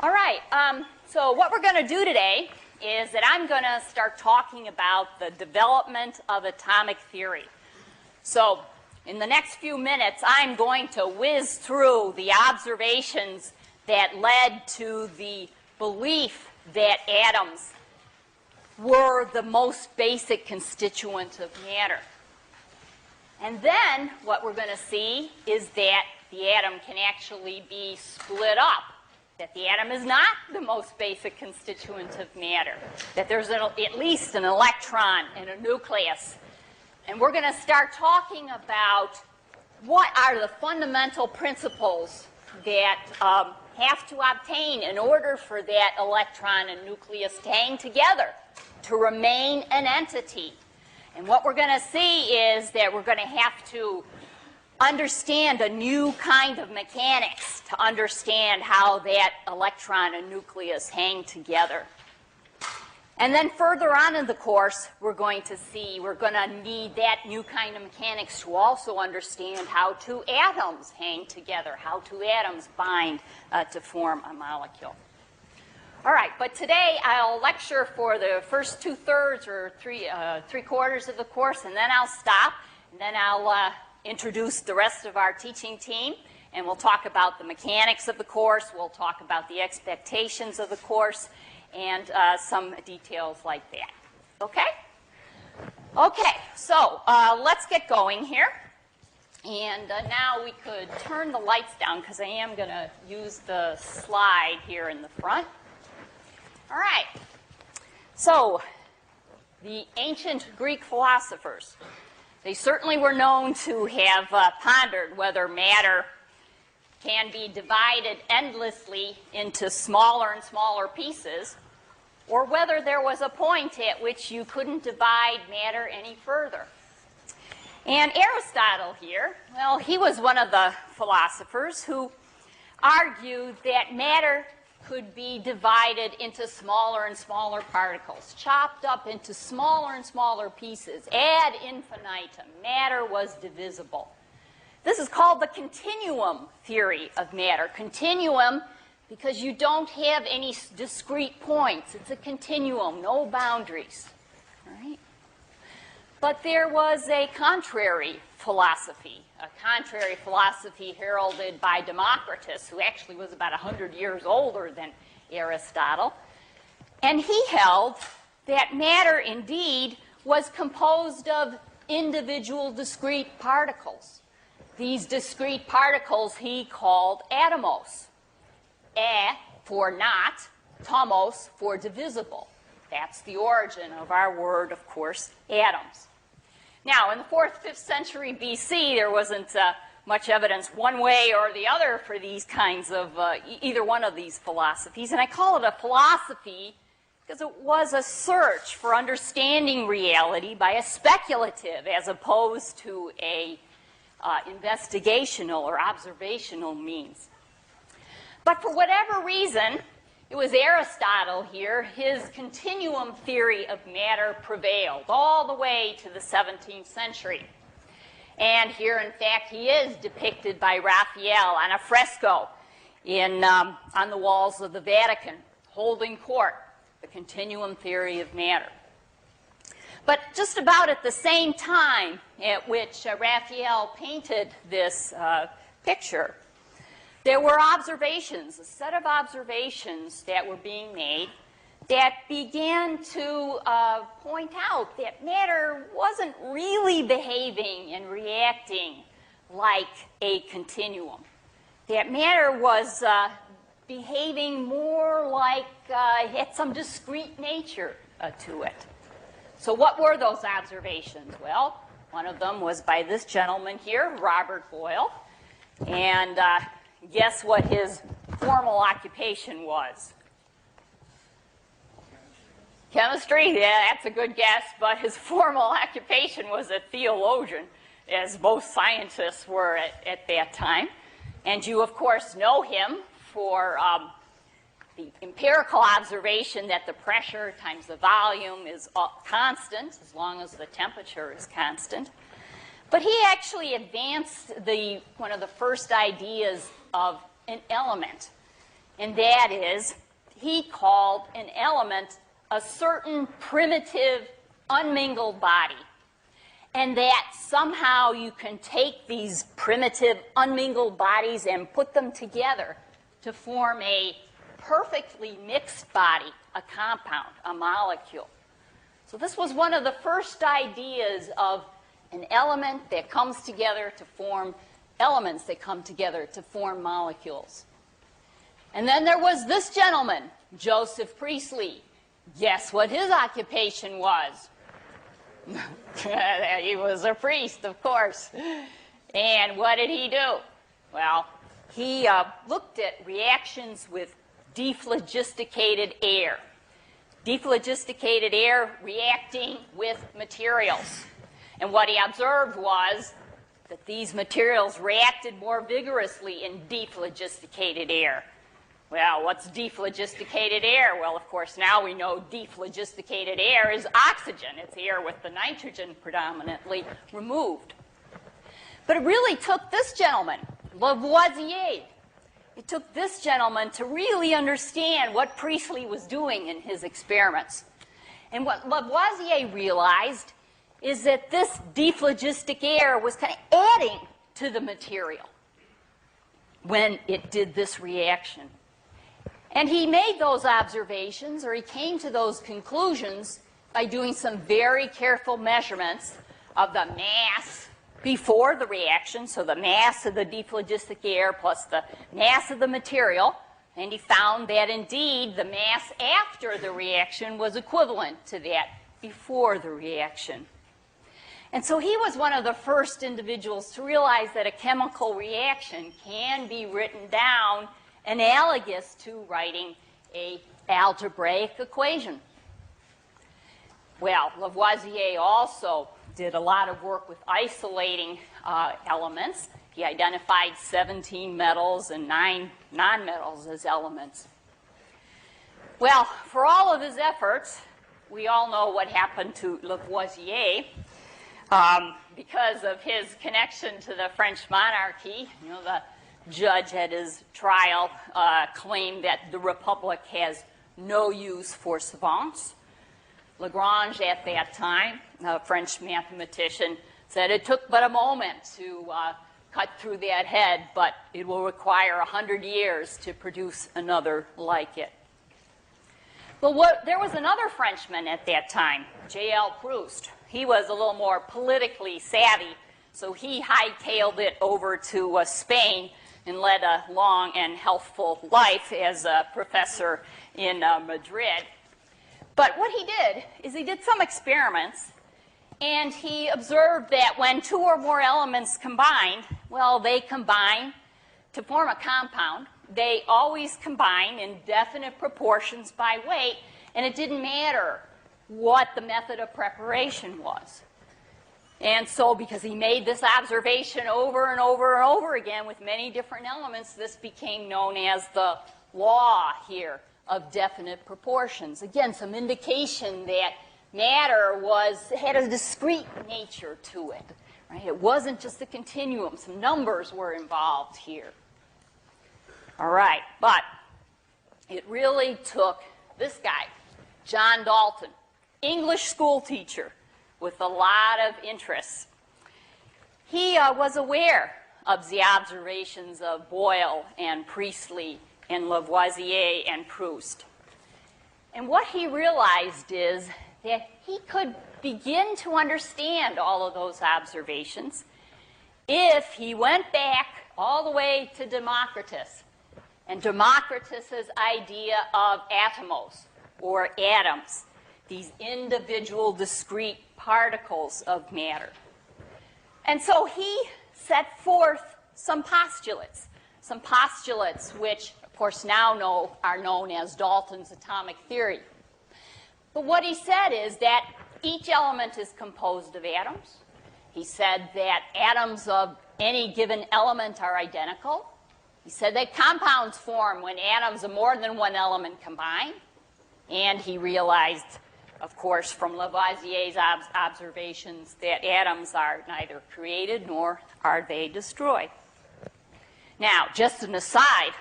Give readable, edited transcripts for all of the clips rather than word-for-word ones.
All right, so what we're going to do today is that I'm going to start talking about the development of atomic theory. So in the next few minutes, I'm going to whiz through the observations that led to the belief that atoms were the most basic constituent of matter. And then what we're going to see is that the atom can actually be split up, that the atom is not the most basic constituent of matter, that there's at least an electron and a nucleus. And we're going to start talking about what are the fundamental principles that have to obtain in order for that electron and nucleus to hang together, to remain an entity. And what we're going to see is that we're going to have to understand a new kind of mechanics to understand how that electron and nucleus hang together. And then further on in the course, we're going to need that new kind of mechanics to also understand how two atoms hang together, how two atoms bind to form a molecule. All right, but today I'll lecture for the first 2/3 or three-quarters of the course, and then I'll stop, and then I'll introduce the rest of our teaching team, and we'll talk about the mechanics of the course, we'll talk about the expectations of the course, and some details like that. Okay? Okay, so let's get going here. And now we could turn the lights down, because I am going to use the slide here in the front. All right. So the ancient Greek philosophers, they certainly were known to have pondered whether matter can be divided endlessly into smaller and smaller pieces, or whether there was a point at which you couldn't divide matter any further. And Aristotle here, well, he was one of the philosophers who argued that matter could be divided into smaller and smaller particles, chopped up into smaller and smaller pieces, ad infinitum. Matter was divisible. This is called the continuum theory of matter. Continuum because you don't have any discrete points. It's a continuum, no boundaries. All right? But there was a contrary philosophy heralded by Democritus, who actually was about 100 years older than Aristotle. And he held that matter, indeed, was composed of individual discrete particles. These discrete particles he called atomos. A for not, tomos for divisible. That's the origin of our word, of course, atoms. Now, in the 4th, 5th century BC, there wasn't much evidence one way or the other for these kinds of, either one of these philosophies. And I call it a philosophy because it was a search for understanding reality by a speculative as opposed to a investigational or observational means. But for whatever reason, it was Aristotle here, his continuum theory of matter prevailed all the way to the 17th century. And here, in fact, he is depicted by Raphael on a fresco on the walls of the Vatican, holding court, the continuum theory of matter. But just about at the same time at which Raphael painted this picture, there were observations, a set of observations that were being made that began to point out that matter wasn't really behaving and reacting like a continuum. That matter was behaving more like it had some discrete nature to it. So what were those observations? Well, one of them was by this gentleman here, Robert Boyle. And guess what his formal occupation was? Chemistry? Yeah, that's a good guess. But his formal occupation was a theologian, as most scientists were at that time. And you, of course, know him for the empirical observation that the pressure times the volume is constant as long as the temperature is constant. But he actually advanced one of the first ideas of an element. and that is he called an element a certain primitive, unmingled body, and that somehow you can take these primitive, unmingled bodies and put them together to form a perfectly mixed body, a compound, a molecule. So this was one of the first ideas of an element that comes together to form elements that come together to form molecules. And then there was this gentleman, Joseph Priestley. Guess what his occupation was? He was a priest, of course. And what did he do? Well, he looked at reactions with dephlogisticated air. Dephlogisticated air reacting with materials. And what he observed was that these materials reacted more vigorously in dephlogisticated air. Well, what's dephlogisticated air? Well, of course, now we know dephlogisticated air is oxygen. It's air with the nitrogen predominantly removed. But it really took this gentleman, Lavoisier. It took this gentleman to really understand what Priestley was doing in his experiments. And what Lavoisier realized is that this dephlogistic air was kind of adding to the material when it did this reaction. And he made those observations, or he came to those conclusions, by doing some very careful measurements of the mass before the reaction, so the mass of the dephlogistic air plus the mass of the material, and he found that indeed the mass after the reaction was equivalent to that before the reaction. And so he was one of the first individuals to realize that a chemical reaction can be written down analogous to writing an algebraic equation. Well, Lavoisier also did a lot of work with isolating elements. He identified 17 metals and 9 nonmetals as elements. Well, for all of his efforts, we all know what happened to Lavoisier. Because of his connection to the French monarchy, you know, the judge at his trial claimed that the Republic has no use for savants. Lagrange, at that time, a French mathematician, said it took but a moment to cut through that head, but it will require 100 years to produce another like it. Well, there was another Frenchman at that time, J.L. Proust. He was a little more politically savvy, so he hightailed it over to Spain and led a long and healthful life as a professor in Madrid. But what he did is he did some experiments, and he observed that when 2 or more elements combined, well, they combine to form a compound. They always combine in definite proportions by weight, and it didn't matter what the method of preparation was. And so because he made this observation over and over and over again with many different elements, this became known as the law here of definite proportions. Again, some indication that matter had a discrete nature to it. Right? It wasn't just a continuum. Some numbers were involved here. All right, but it really took this guy, John Dalton, English school teacher with a lot of interests. He was aware of the observations of Boyle and Priestley and Lavoisier and Proust. And what he realized is that he could begin to understand all of those observations if he went back all the way to Democritus and Democritus's idea of atomos, or atoms, these individual discrete particles of matter. And so he set forth some postulates which, of course, now are known as Dalton's atomic theory. But what he said is that each element is composed of atoms. He said that atoms of any given element are identical. He said that compounds form when atoms of more than one element combine. And he realized, of course, from Lavoisier's observations that atoms are neither created nor are they destroyed. Now, just an aside,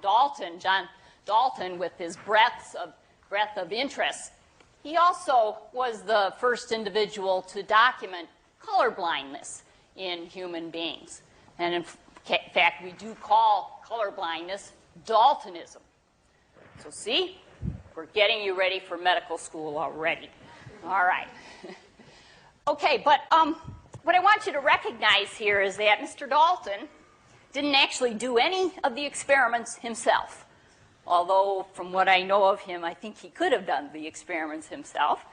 John Dalton, with his breadth of interest, he also was the first individual to document color blindness in human beings. And in fact, we do call color blindness Daltonism. So see, we're getting you ready for medical school already. All right. Okay, but what I want you to recognize here is that Mr. Dalton didn't actually do any of the experiments himself. Although, from what I know of him, I think he could have done the experiments himself.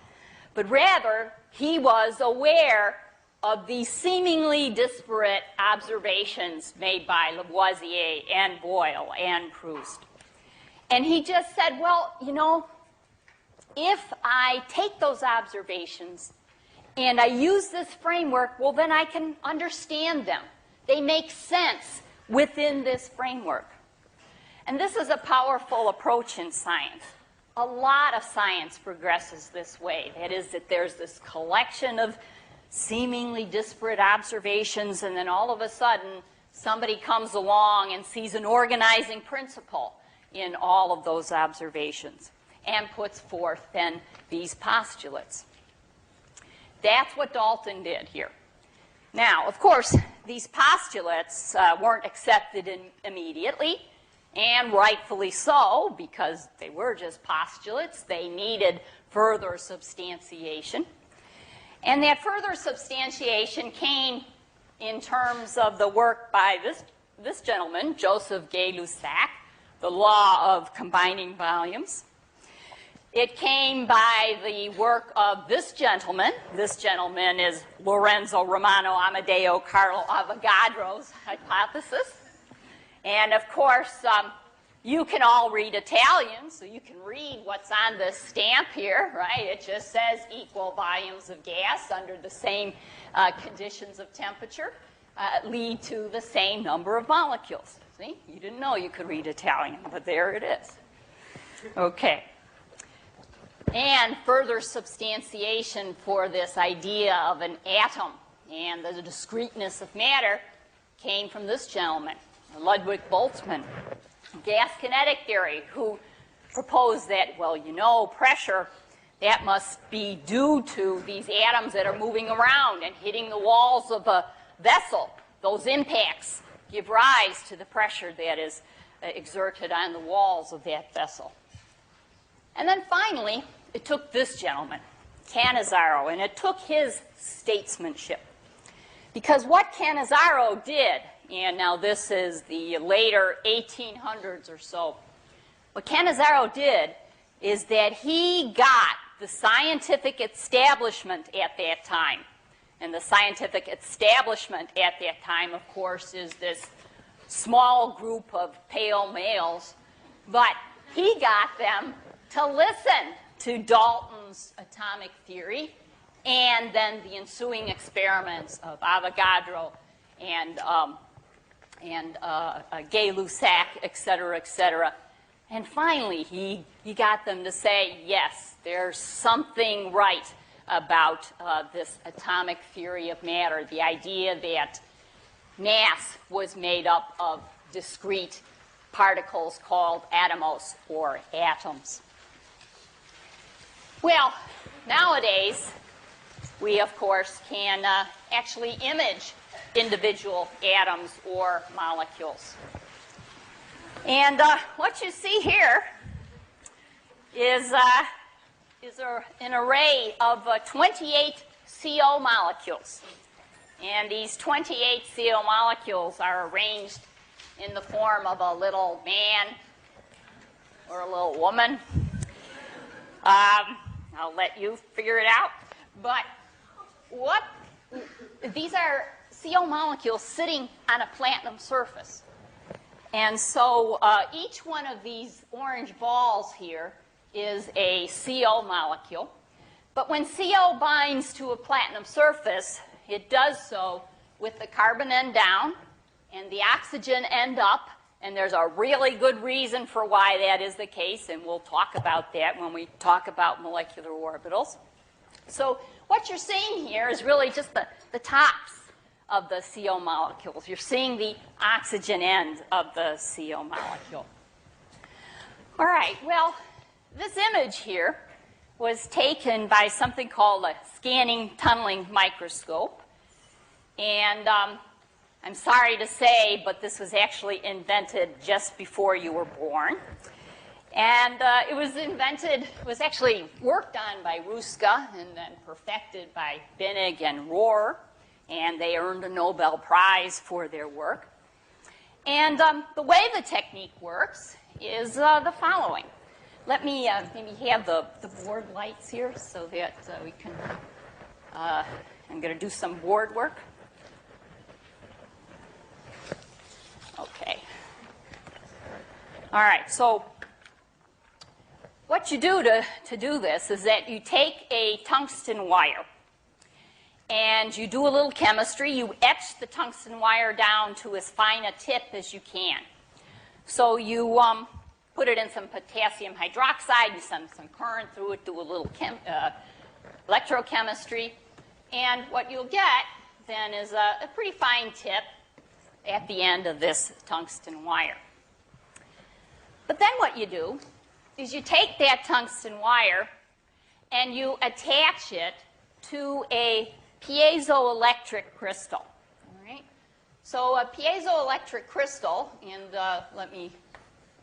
But rather, he was aware of the seemingly disparate observations made by Lavoisier and Boyle and Proust. And he just said, well, you know, if I take those observations and I use this framework, well, then I can understand them. They make sense within this framework. And this is a powerful approach in science. A lot of science progresses this way. That is, that there's this collection of seemingly disparate observations, and then all of a sudden, somebody comes along and sees an organizing principle in all of those observations and puts forth then these postulates. That's what Dalton did here. Now, of course, these postulates weren't accepted immediately, and rightfully so, because they were just postulates. They needed further substantiation. And that further substantiation came in terms of the work by this gentleman, Joseph Gay-Lussac, the law of combining volumes. It came by the work of this gentleman. This gentleman is Lorenzo Romano Amedeo Carlo Avogadro's hypothesis. And of course, you can all read Italian, so you can read what's on this stamp here, right? It just says equal volumes of gas under the same conditions of temperature lead to the same number of molecules. See? You didn't know you could read Italian, but there it is. Okay. And further substantiation for this idea of an atom and the discreteness of matter came from this gentleman, Ludwig Boltzmann, gas kinetic theory, who proposed that, well, you know, pressure, that must be due to these atoms that are moving around and hitting the walls of a vessel. Those impacts give rise to the pressure that is exerted on the walls of that vessel. And then finally, it took this gentleman, Cannizzaro, and it took his statesmanship. Because what Cannizzaro did, and now this is the later 1800s or so, what Cannizzaro did is that he got the scientific establishment at that time. And the scientific establishment at that time, of course, is this small group of pale males. But he got them to listen to Dalton's atomic theory and then the ensuing experiments of Avogadro and Gay-Lussac, et cetera, et cetera. And finally, he got them to say, yes, there's something right about this atomic theory of matter, the idea that mass was made up of discrete particles called atomos, or atoms. Well, nowadays, we, of course, can actually image individual atoms or molecules. And what you see here is an array of 28 CO molecules. And these 28 CO molecules are arranged in the form of a little man or a little woman. I'll let you figure it out. But these are CO molecules sitting on a platinum surface. And so each one of these orange balls here is a CO molecule. But when CO binds to a platinum surface, it does so with the carbon end down and the oxygen end up. And there's a really good reason for why that is the case, and we'll talk about that when we talk about molecular orbitals. So what you're seeing here is really just the tops of the CO molecules. You're seeing the oxygen end of the CO molecule. All right, well, this image here was taken by something called a scanning tunneling microscope. And I'm sorry to say, but this was actually invented just before you were born. And it was actually worked on by Ruska and then perfected by Binnig and Rohr. And they earned a Nobel Prize for their work. And the way the technique works is the following. Let me maybe have the board lights here so that we can, I'm going to do some board work. Okay. All right, so what you do to do this is that you take a tungsten wire and you do a little chemistry. You etch the tungsten wire down to as fine a tip as you can. So you put it in some potassium hydroxide, you send some current through it, do a little electrochemistry, and what you'll get then is a pretty fine tip at the end of this tungsten wire. But then what you do is you take that tungsten wire and you attach it to a piezoelectric crystal. All right? So a piezoelectric crystal, and let me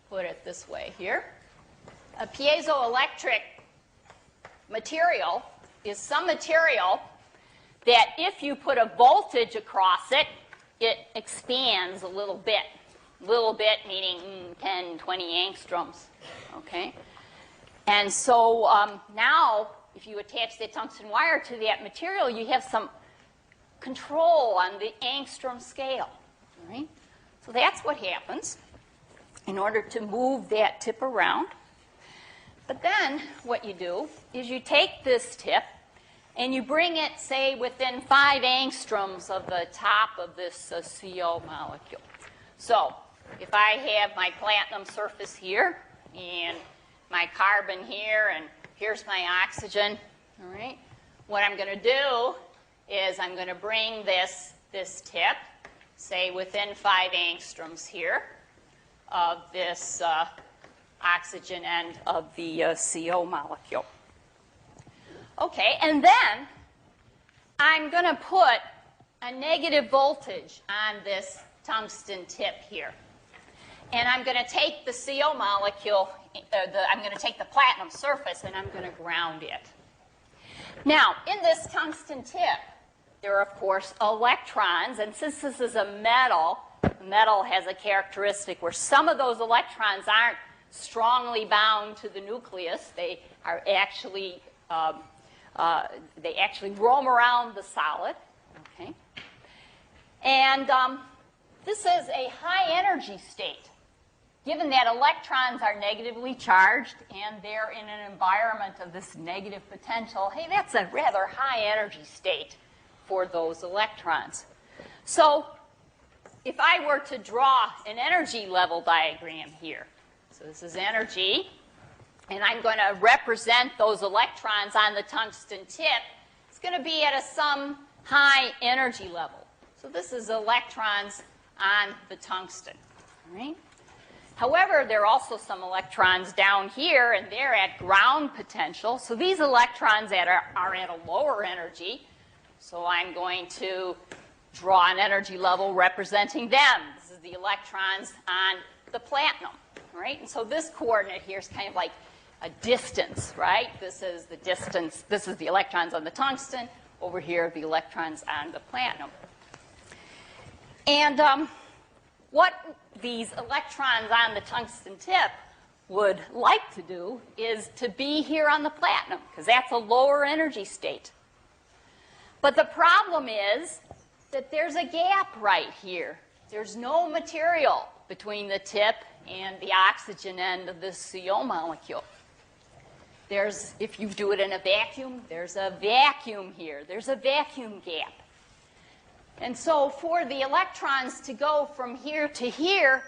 put it this way here. A piezoelectric material is some material that if you put a voltage across it, it expands a little bit. Little bit meaning 10, 20 angstroms. Okay? And so now, if you attach the tungsten wire to that material, you have some control on the angstrom scale. All right? So that's what happens in order to move that tip around. But then what you do is you take this tip and you bring it, say, within 5 angstroms of the top of this CO molecule. So if I have my platinum surface here and my carbon here, and here's my oxygen, all right? What I'm going to do is I'm going to bring this tip, say, within 5 angstroms here of this oxygen end of the CO molecule. Okay, and then I'm going to put a negative voltage on this tungsten tip here. And I'm going to take the CO molecule, I'm going to take the platinum surface, and I'm going to ground it. Now, in this tungsten tip, there are, of course, electrons. And since this is a metal has a characteristic where some of those electrons aren't strongly bound to the nucleus. They are actually, they actually roam around the solid. Okay? And this is a high energy state. Given that electrons are negatively charged and they're in an environment of this negative potential, hey, that's a rather high energy state for those electrons. So if I were to draw an energy level diagram here, so this is energy, and I'm going to represent those electrons on the tungsten tip, it's going to be at some high energy level. So this is electrons on the tungsten, right? However, there are also some electrons down here, and they're at ground potential. So these electrons are at a lower energy. So I'm going to draw an energy level representing them. This is the electrons on the platinum, right? And so this coordinate here is kind of like a distance, right? This is the distance. This is the electrons on the tungsten. Over here, the electrons on the platinum. And what these electrons on the tungsten tip would like to do is to be here on the platinum, because that's a lower energy state. But the problem is that there's a gap right here. There's no material between the tip and the oxygen end of this CO molecule. If you do it in a vacuum, there's a vacuum here. There's a vacuum gap. And so for the electrons to go from here to here,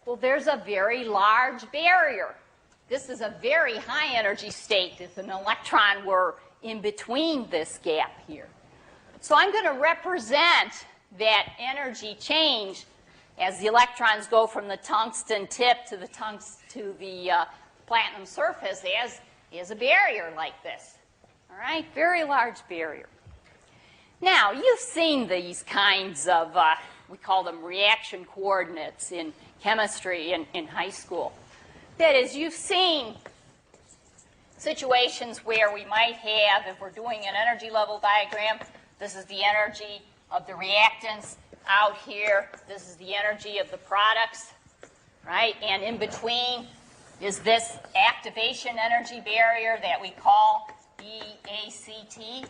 well, there's a very large barrier. This is a very high energy state if an electron were in between this gap here. So I'm going to represent that energy change as the electrons go from the tungsten tip to the platinum surface as a barrier like this. All right, very large barrier. Now, you've seen these kinds of, we call them reaction coordinates in chemistry in high school. That is, you've seen situations where we might have, if we're doing an energy level diagram, this is the energy of the reactants. Out here, this is the energy of the products, right? And in between is this activation energy barrier that we call EACT.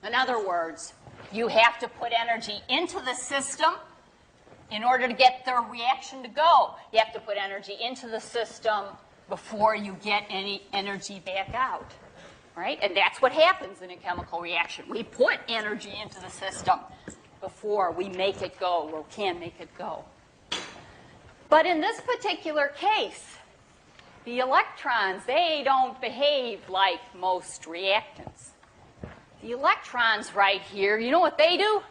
In other words, you have to put energy into the system in order to get the reaction to go. You have to put energy into the system before you get any energy back out, right? And that's what happens in a chemical reaction. We put energy into the system before we make it go or can make it go. But in this particular case, the electrons, they don't behave like most reactants. The electrons right here, you know what they do?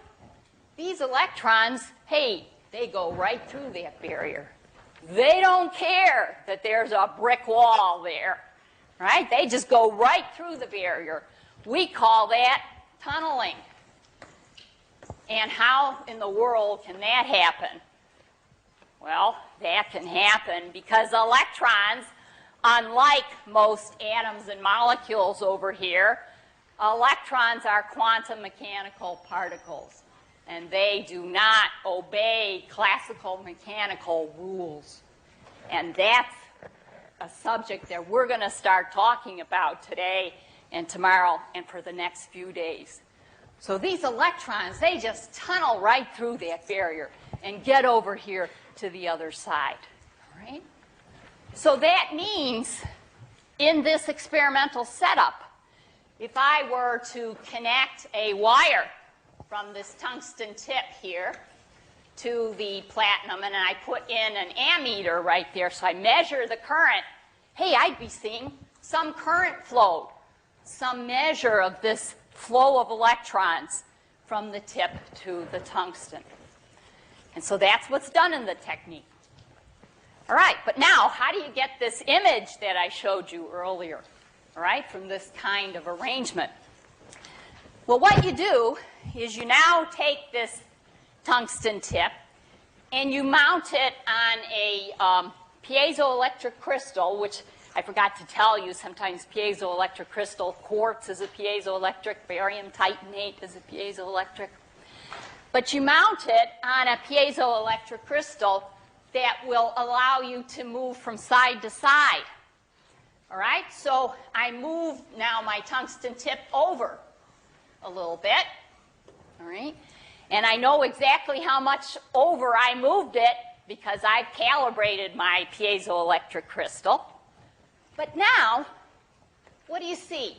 These electrons, hey, they go right through that barrier. They don't care that there's a brick wall there, right? They just go right through the barrier. We call that tunneling. And how in the world can that happen? Well, that can happen because electrons, unlike most atoms and molecules over here, electrons are quantum mechanical particles, and they do not obey classical mechanical rules. And that's a subject that we're going to start talking about today and tomorrow and for the next few days. So these electrons, they just tunnel right through that barrier and get over here to the other side. All right? So that means in this experimental setup, if I were to connect a wire from this tungsten tip here to the platinum, and I put in an ammeter right there, so I measure the current, hey, I'd be seeing some current flow, some measure of this flow of electrons from the tip to the tungsten. And so that's what's done in the technique. All right, but now, how do you get this image that I showed you earlier, all right, from this kind of arrangement? Well, what you do is you now take this tungsten tip and you mount it on a piezoelectric crystal, which I forgot to tell you, sometimes piezoelectric crystal, quartz is a piezoelectric, barium titanate is a piezoelectric. But you mount it on a piezoelectric crystal that will allow you to move from side to side. All right, so I move now my tungsten tip over a little bit. All right, and I know exactly how much over I moved it because I've calibrated my piezoelectric crystal. But now, what do you see?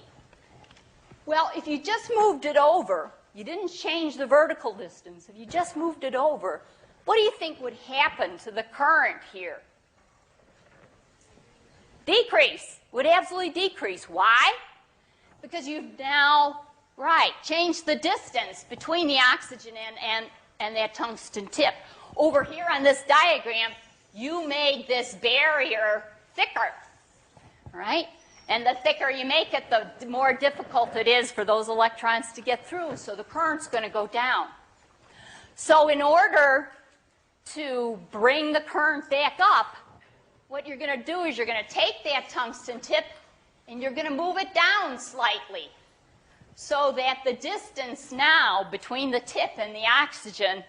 Well, if you just moved it over, you didn't change the vertical distance. If you just moved it over, what do you think would happen to the current here? Decrease. Would absolutely decrease. Why? Because you've now, right, changed the distance between the oxygen and that tungsten tip. Over here on this diagram, you made this barrier thicker, right? And the thicker you make it, the more difficult it is for those electrons to get through, so the current's going to go down. So in order to bring the current back up, what you're going to do is you're going to take that tungsten tip and you're going to move it down slightly so that the distance now between the tip and the oxygen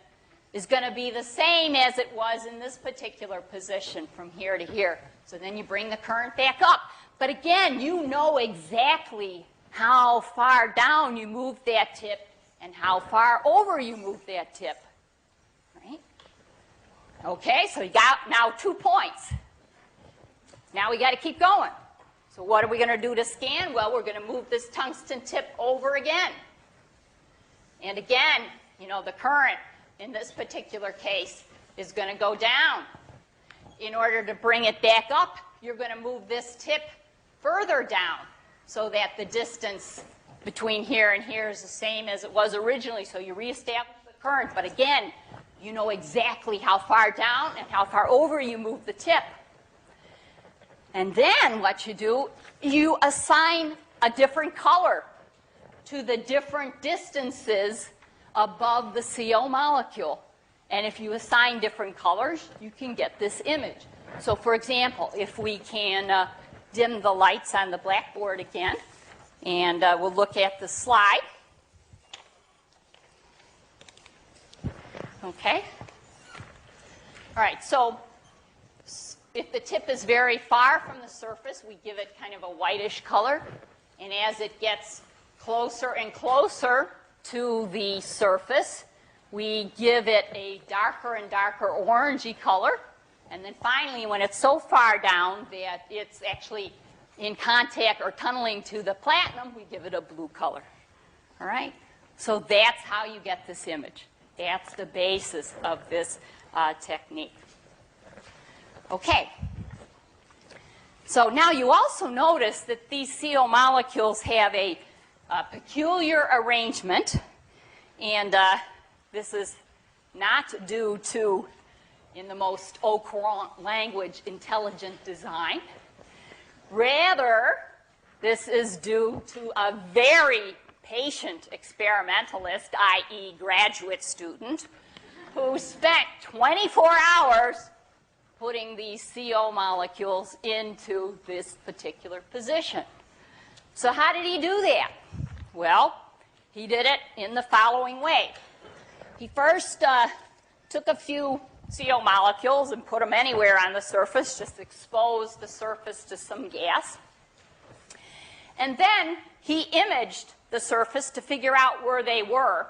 is going to be the same as it was in this particular position from here to here. So then you bring the current back up. But again, you know exactly how far down you move that tip and how far over you move that tip. Right? Okay, so you got now 2 points. Now we got to keep going. So what are we going to do to scan? Well, we're going to move this tungsten tip over again. And again, you know, the current in this particular case is going to go down. In order to bring it back up, you're going to move this tip further down so that the distance between here and here is the same as it was originally. So you reestablish the current. But again, you know exactly how far down and how far over you move the tip. And then what you do, you assign a different color to the different distances above the CO molecule. And if you assign different colors, you can get this image. So for example, if we can dim the lights on the blackboard again, and we'll look at the slide. Okay. All right, so if the tip is very far from the surface, we give it kind of a whitish color. And as it gets closer and closer to the surface, we give it a darker and darker orangey color. And then finally, when it's so far down that it's actually in contact or tunneling to the platinum, we give it a blue color. All right? So that's how you get this image. That's the basis of this technique. Okay. So now you also notice that these CO molecules have a peculiar arrangement. And this is not due to, in the most au courant language, intelligent design. Rather, this is due to a very patient experimentalist, i.e. graduate student, who spent 24 hours putting these CO molecules into this particular position. So how did he do that? Well, he did it in the following way. He first took a few CO molecules and put them anywhere on the surface, just exposed the surface to some gas. And then he imaged the surface to figure out where they were.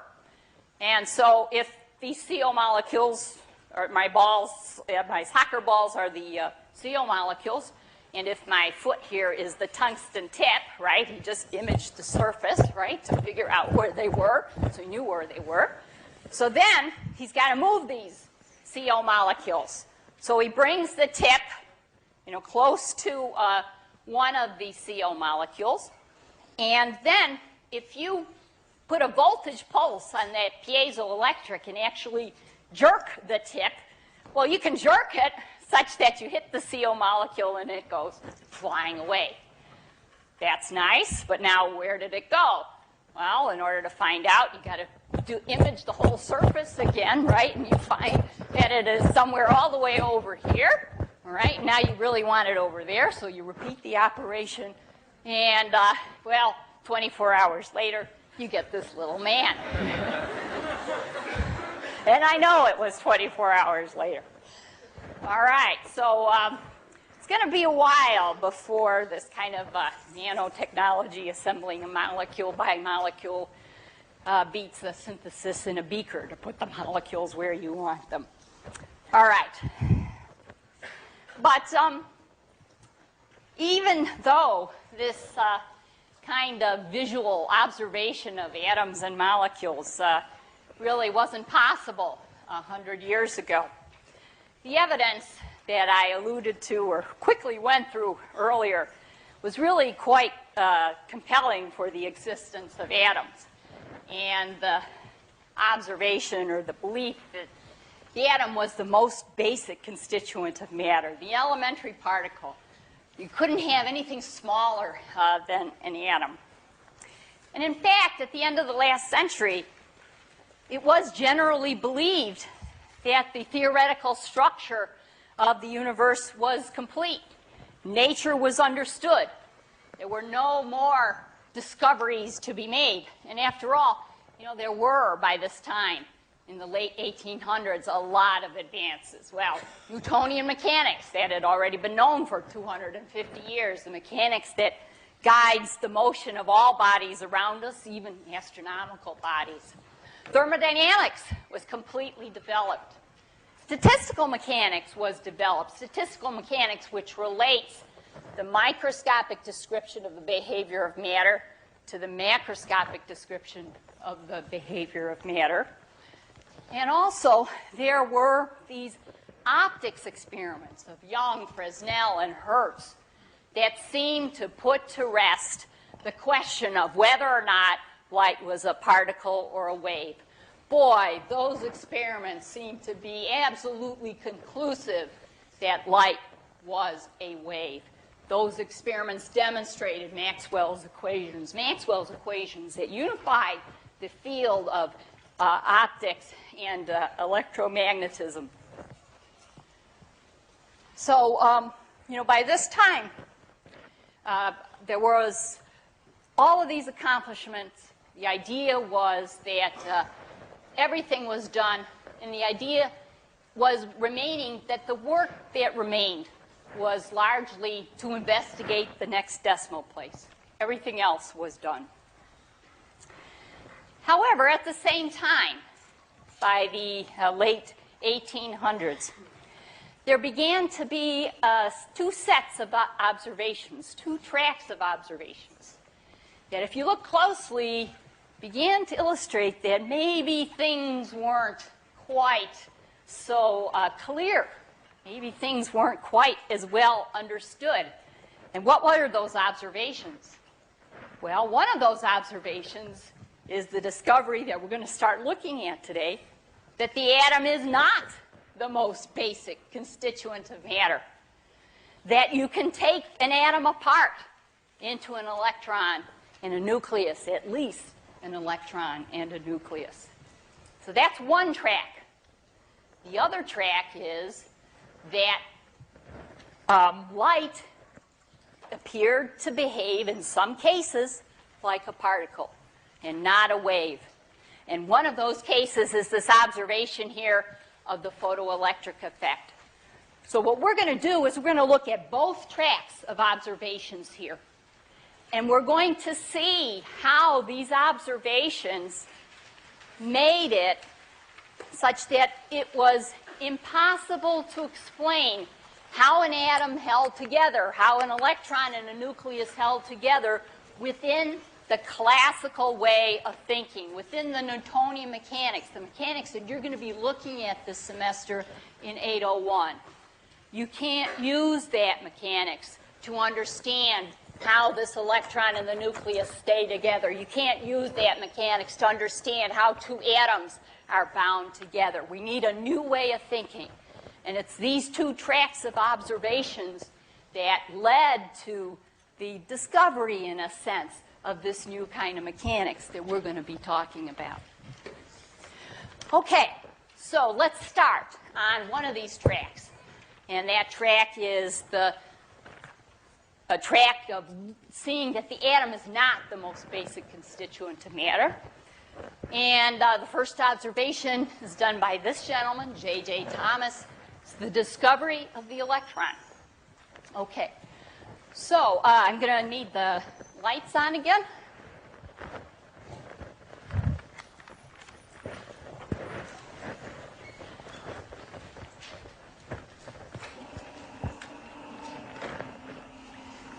And so if these CO molecules, or my balls, my soccer balls are the CO molecules, and if my foot here is the tungsten tip, right, he just imaged the surface, right, to figure out where they were, so he knew where they were. So then he's got to move these CO molecules. So he brings the tip, close to one of the CO molecules, and then if you put a voltage pulse on that piezoelectric and actually jerk the tip, well, you can jerk it such that you hit the CO molecule and it goes flying away. That's nice, but now where did it go? Well, in order to find out, you got to image the whole surface again, right? And you find that it is somewhere all the way over here, all right? Now you really want it over there, so you repeat the operation, and, well, 24 hours later, you get this little man. And I know it was 24 hours later. All right, so it's going to be a while before this kind of nanotechnology, assembling a molecule by molecule, beats the synthesis in a beaker to put the molecules where you want them. All right. But even though this kind of visual observation of atoms and molecules really wasn't possible 100 years ago, the evidence that I alluded to or quickly went through earlier was really quite compelling for the existence of atoms. And the observation or the belief that the atom was the most basic constituent of matter, the elementary particle. You couldn't have anything smaller than an atom. And in fact, at the end of the last century, it was generally believed that the theoretical structure of the universe was complete. Nature was understood. There were no more discoveries to be made. And after all, there were, by this time, in the late 1800s, a lot of advances. Well, Newtonian mechanics, that had already been known for 250 years, the mechanics that guides the motion of all bodies around us, even astronomical bodies. Thermodynamics was completely developed. Statistical mechanics was developed. Statistical mechanics, which relates the microscopic description of the behavior of matter to the macroscopic description of the behavior of matter. And also, there were these optics experiments of Young, Fresnel, and Hertz that seemed to put to rest the question of whether or not light was a particle or a wave. Boy, those experiments seem to be absolutely conclusive that light was a wave. those experiments demonstrated Maxwell's equations. Maxwell's equations that unified the field of optics and electromagnetism. So, by this time, there was all of these accomplishments. The idea was that everything was done, and the idea was remaining that the work that remained was largely to investigate the next decimal place. Everything else was done. However, at the same time, by the late 1800s, there began to be two sets of observations, two tracks of observations, that if you look closely, began to illustrate that maybe things weren't quite so clear. Maybe things weren't quite as well understood. And what were those observations? Well, one of those observations is the discovery that we're going to start looking at today, that the atom is not the most basic constituent of matter. That you can take an atom apart into an electron and a nucleus, at least an electron and a nucleus. So that's one track. The other track is that light appeared to behave in some cases like a particle and not a wave. And one of those cases is this observation here of the photoelectric effect. So what we're going to do is we're going to look at both tracks of observations here. And we're going to see how these observations made it such that it was impossible to explain how an atom held together, how an electron and a nucleus held together within the classical way of thinking, within the Newtonian mechanics, the mechanics that you're going to be looking at this semester in 801. You can't use that mechanics to understand how this electron and the nucleus stay together. You can't use that mechanics to understand how two atoms are bound together. We need a new way of thinking. And it's these two tracks of observations that led to the discovery, in a sense, of this new kind of mechanics that we're going to be talking about. Okay, so let's start on one of these tracks. And that track is a track of seeing that the atom is not the most basic constituent of matter. And the first observation is done by this gentleman, J.J. Thomas. It's the discovery of the electron. Okay, so I'm going to need the lights on again.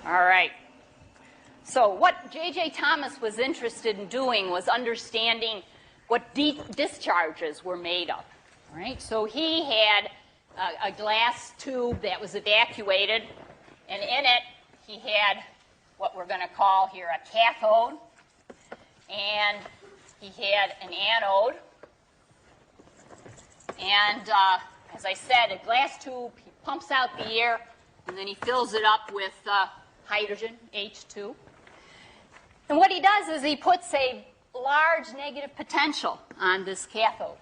All right. So what J.J. Thomas was interested in doing was understanding what discharges were made of. All right. So he had a glass tube that was evacuated, and in it he had what we're going to call here a cathode, and he had an anode. And as I said, a glass tube, he pumps out the air, and then he fills it up with hydrogen, H2. And what he does is he puts a large negative potential on this cathode.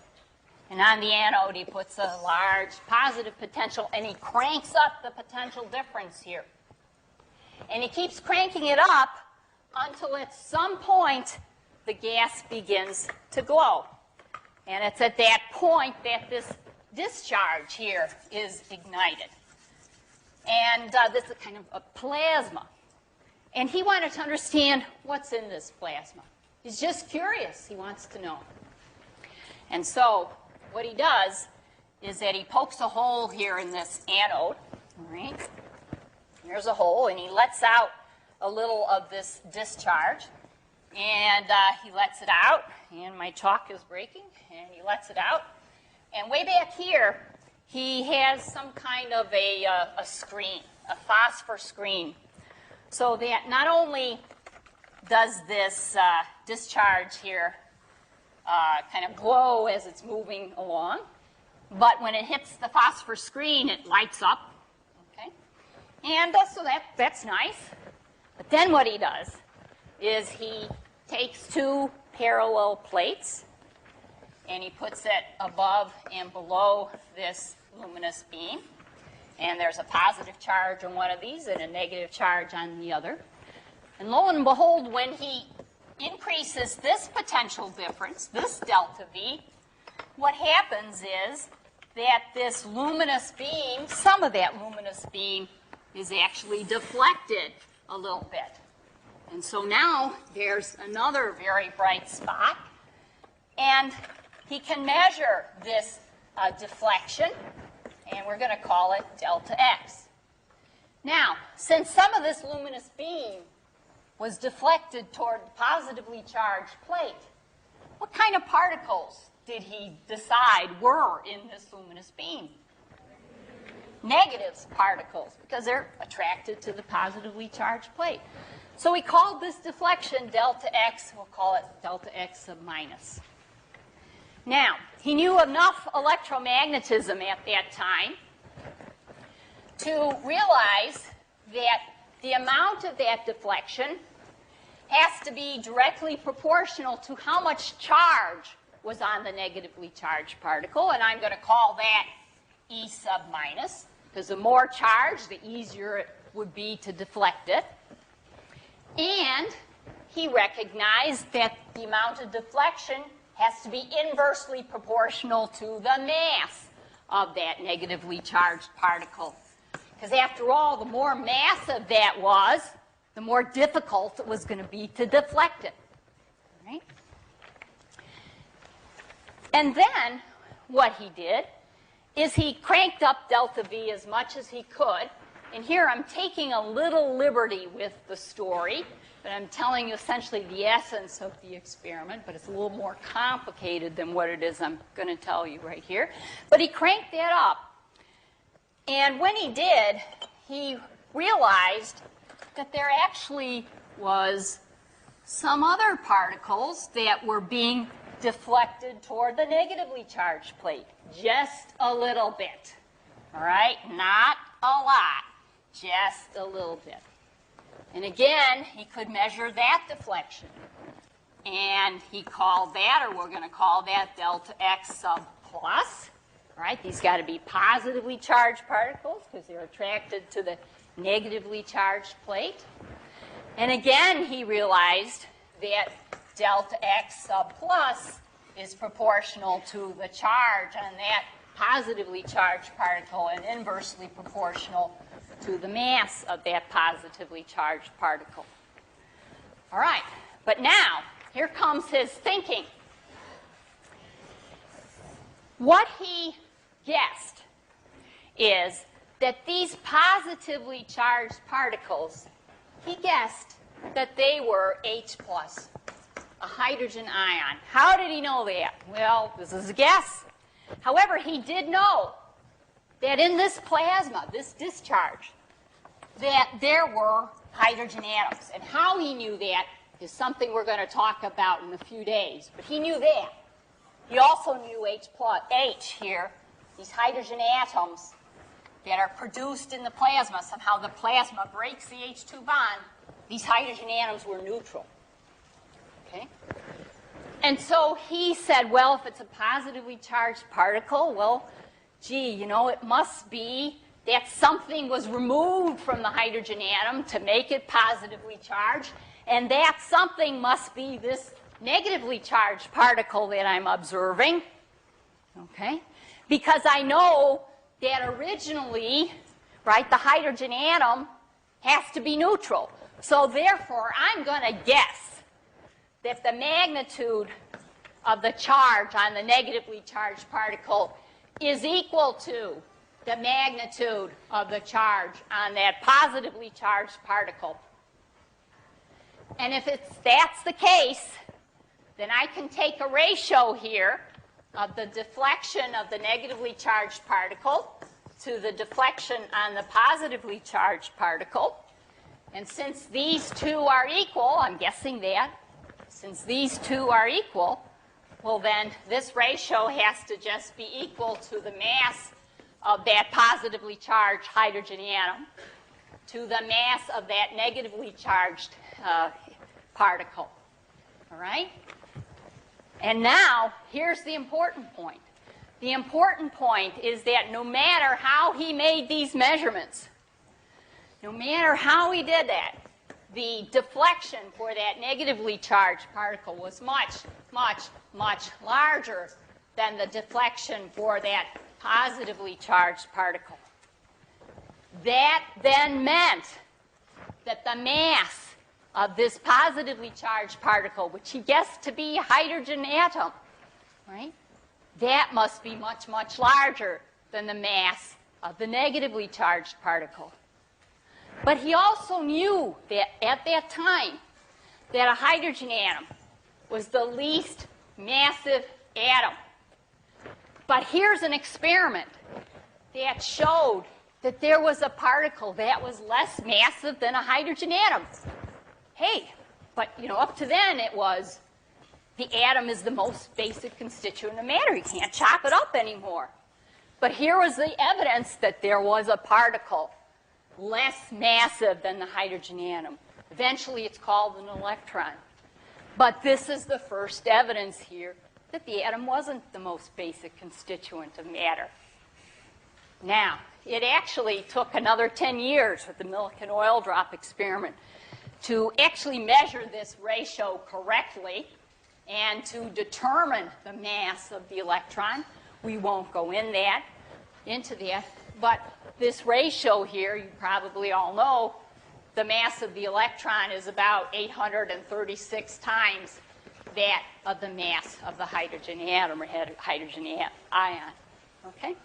And on the anode, he puts a large positive potential, and he cranks up the potential difference here. And he keeps cranking it up until at some point the gas begins to glow. And it's at that point that this discharge here is ignited. And this is kind of a plasma. And he wanted to understand what's in this plasma. He's just curious. He wants to know. And so what he does is that he pokes a hole here in this anode. All right. There's a hole, and he lets out a little of this discharge. And he lets it out. And my chalk is breaking. And he lets it out. And way back here, he has some kind of a screen, a phosphor screen, so that not only does this discharge here kind of glow as it's moving along, but when it hits the phosphor screen, it lights up. Okay? And so that's nice. But then what he does is he takes two parallel plates and he puts it above and below this luminous beam. And there's a positive charge on one of these and a negative charge on the other. And lo and behold, when he increases this potential difference, this delta V, what happens is that this luminous beam, some of that luminous beam, is actually deflected a little bit. And so now there's another very bright spot, and he can measure this deflection, and we're going to call it delta X. Now, since some of this luminous beam was deflected toward the positively charged plate, what kind of particles did he decide were in this luminous beam? Negative particles, because they're attracted to the positively charged plate. So we called this deflection delta X. We'll call it delta X sub minus. Now, he knew enough electromagnetism at that time to realize that the amount of that deflection has to be directly proportional to how much charge was on the negatively charged particle, and I'm going to call that E sub minus, because the more charge, the easier it would be to deflect it. And he recognized that the amount of deflection has to be inversely proportional to the mass of that negatively charged particle. Because after all, the more massive that was, the more difficult it was going to be to deflect it. Right? And then what he did is he cranked up delta V as much as he could. And here I'm taking a little liberty with the story, but I'm telling you essentially the essence of the experiment, but it's a little more complicated than what it is I'm going to tell you right here. But he cranked that up. And when he did, he realized that there actually was some other particles that were being deflected toward the negatively charged plate. Just a little bit. All right? Not a lot. Just a little bit. And again, he could measure that deflection. And he called that, or we're going to call that delta X sub plus. All right? These got to be positively charged particles because they're attracted to the negatively charged plate. And again, he realized that delta X sub plus is proportional to the charge on that positively charged particle and inversely proportional to the mass of that positively charged particle. All right, but now, here comes his thinking. What he guessed is that these positively charged particles, he guessed that they were H plus, a hydrogen ion. How did he know that? Well, this is a guess. However, he did know that in this plasma, this discharge, that there were hydrogen atoms. And how he knew that is something we're going to talk about in a few days. But he knew that. He also knew H here, these hydrogen atoms that are produced in the plasma. Somehow the plasma breaks the H2 bond. These hydrogen atoms were neutral. Okay? And so he said, well, if it's a positively charged particle, well, gee, you know, it must be that something was removed from the hydrogen atom to make it positively charged, and that something must be this negatively charged particle that I'm observing. Okay? Because I know that originally, right, the hydrogen atom has to be neutral. So therefore, I'm going to guess that the magnitude of the charge on the negatively charged particle is equal to the magnitude of the charge on that positively charged particle. And if that's the case, then I can take a ratio here of the deflection of the negatively charged particle to the deflection on the positively charged particle. And since these two are equal, I'm guessing that, since these two are equal, well then this ratio has to just be equal to the mass of that positively charged hydrogen atom. to the mass of that negatively charged particle. All right? And now, here's the important point. The important point is that no matter how he made these measurements, no matter how he did that, the deflection for that negatively charged particle was much, much, much larger than the deflection for that positively charged particle. That then meant that the mass of this positively charged particle, which he guessed to be a hydrogen atom, right? That must be much, much larger than the mass of the negatively charged particle. But he also knew that at that time that a hydrogen atom was the least massive atom. But here's an experiment that showed that there was a particle that was less massive than a hydrogen atom. Hey, but up to then it was the atom is the most basic constituent of matter. You can't chop it up anymore. But here was the evidence that there was a particle less massive than the hydrogen atom. Eventually it's called an electron. But this is the first evidence here that the atom wasn't the most basic constituent of matter. Now, it actually took another 10 years with the milk and oil drop experiment to actually measure this ratio correctly and to determine the mass of the electron. We won't go into that. But this ratio here, you probably all know, the mass of the electron is about 836 times that of the mass of the hydrogen atom or hydrogen ion. Okay?